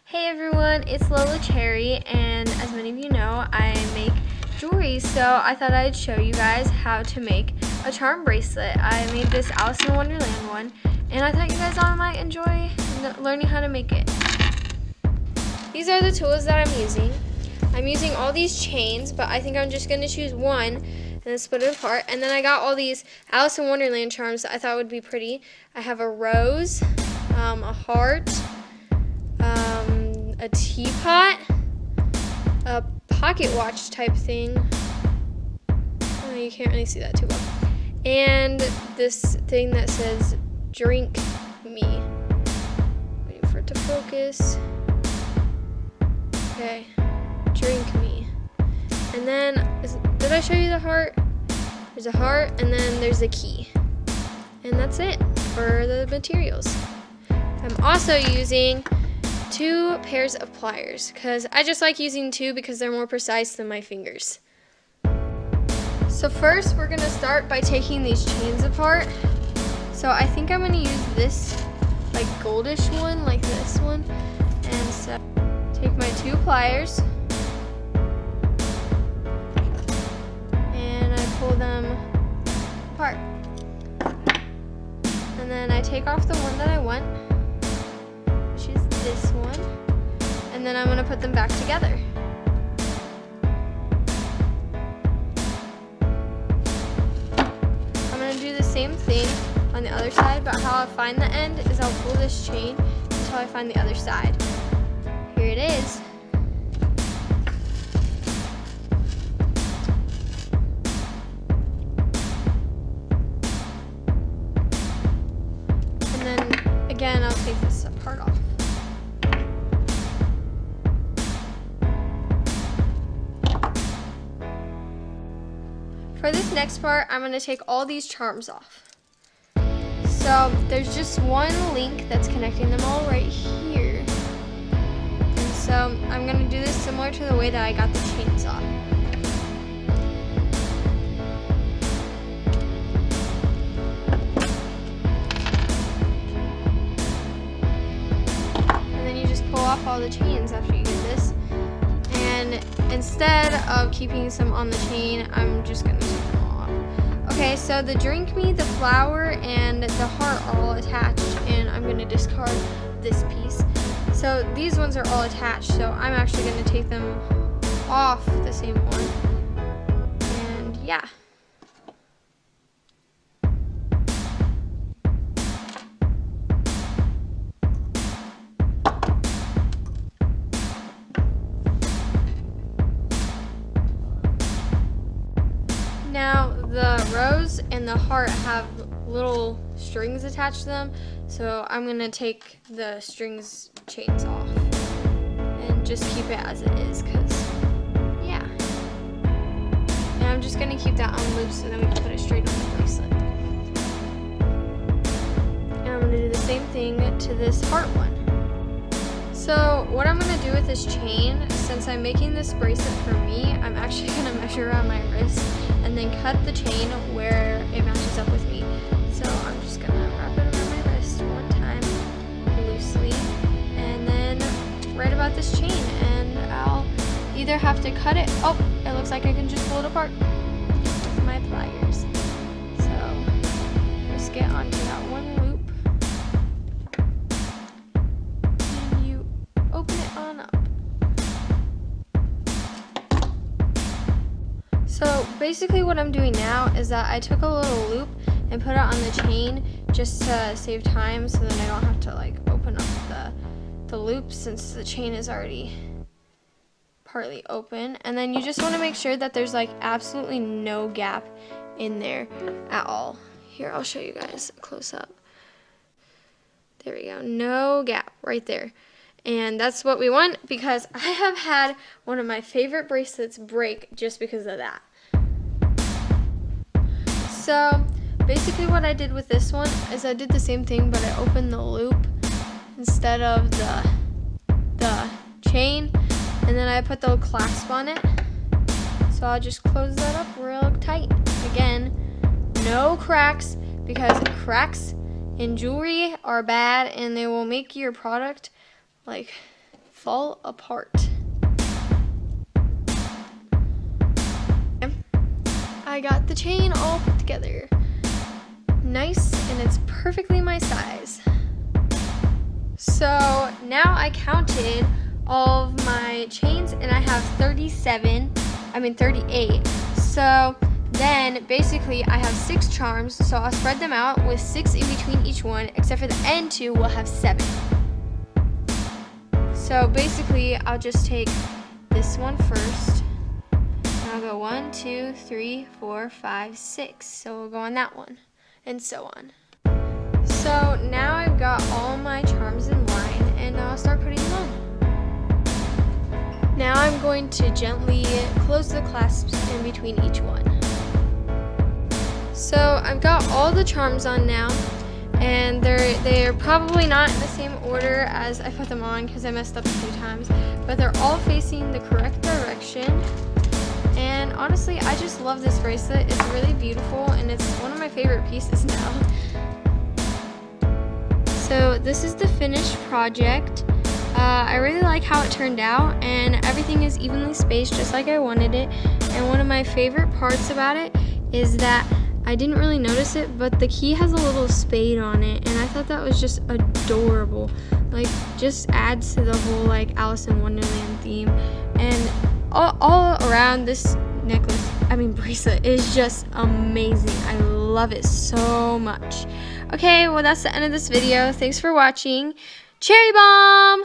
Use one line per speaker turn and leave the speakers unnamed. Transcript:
Hey everyone, it's Lola Cherry, and as many of you know, I make jewelry, so I thought I'd show you guys how to make a charm bracelet. I made this Alice in Wonderland one, and I thought you guys all might enjoy learning how to make it. These are the tools that I'm using. I'm using all these chains, but I think I'm just going to choose one and then split it apart. And then I got all these Alice in Wonderland charms that I thought would be pretty. I have a rose, a heart, a teapot, a pocket watch type thing. Oh, you can't really see that too well. And this thing that says drink me. Waiting for it to focus. Okay, drink me. And then, did I show you the heart? There's a heart, and then there's a key. And that's it for the materials. I'm also using 2 pairs of pliers because I just like using 2 because they're more precise than my fingers. So first we're gonna start by taking these chains apart. So I think I'm gonna use this like goldish one, like this one. And so take my 2 pliers and I pull them apart. And then I take off the one that I want, which is this one, and then I'm going to put them back together. I'm going to do the same thing on the other side, but how I find the end is I'll pull this chain until I find the other side. Here it is. And then again, I'll take this part off. For this next part, I'm going to take all these charms off. So there's just one link that's connecting them all right here. And so I'm going to do this similar to the way that I got the chains off. And then you just pull off all the chains after you get this. And instead of keeping some on the chain, I'm just going to take them all off. Okay, so the drink me, the flower, and the heart are all attached, and I'm going to discard this piece. So these ones are all attached, so I'm actually going to take them off the same one. And yeah. Now the rose and the heart have little strings attached to them, so I'm going to take the strings chains off and just keep it as it is, because yeah. And I'm just going to keep that on loop so then we can put it straight on the bracelet. And I'm going to do the same thing to this heart one. So what I'm going to do with this chain, since I'm making this bracelet for me, I'm actually going to measure around my wrist and then cut the chain where it matches up with me. So I'm just going to wrap it around my wrist one time loosely and then right about this chain, and I'll either have to cut it. Oh, it looks like I can just pull it apart with my pliers. So just get onto that one loop. Open it on up. So basically what I'm doing now is that I took a little loop and put it on the chain just to save time so that I don't have to like open up the loop since the chain is already partly open. And then you just want to make sure that there's like absolutely no gap in there at all. Here, I'll show you guys close up. There we go, no gap right there. And that's what we want because I have had one of my favorite bracelets break just because of that. So basically what I did with this one is I did the same thing, but I opened the loop instead of the chain, and then I put the clasp on it. So I'll just close that up real tight. Again, no cracks, because cracks in jewelry are bad and they will make your product like fall apart. I got the chain all put together. Nice, and it's perfectly my size. So now I counted all of my chains and I have 38. So then basically I have 6 charms, so I'll spread them out with 6 in between each one, except for the end 2 will have 7. So basically I'll just take this one first, and I'll go 1, 2, 3, 4, 5, 6. So we'll go on that one, and so on. So now I've got all my charms in line, and I'll start putting them on. Now I'm going to gently close the clasps in between each one. So I've got all the charms on now, and they're probably not in the same order as I put them on because I messed up a few times, but they're all facing the correct direction. And honestly, I just love this bracelet. It's really beautiful, and it's one of my favorite pieces now. So this is the finished project. I really like how it turned out, and everything is evenly spaced just like I wanted it. And one of my favorite parts about it is that I didn't really notice it, but the key has a little spade on it, and I thought that was just adorable. Like, just adds to the whole like Alice in Wonderland theme. And all around, this bracelet is just amazing. I love it so much. Okay, well, that's the end of this video. Thanks for watching. Cherry bomb!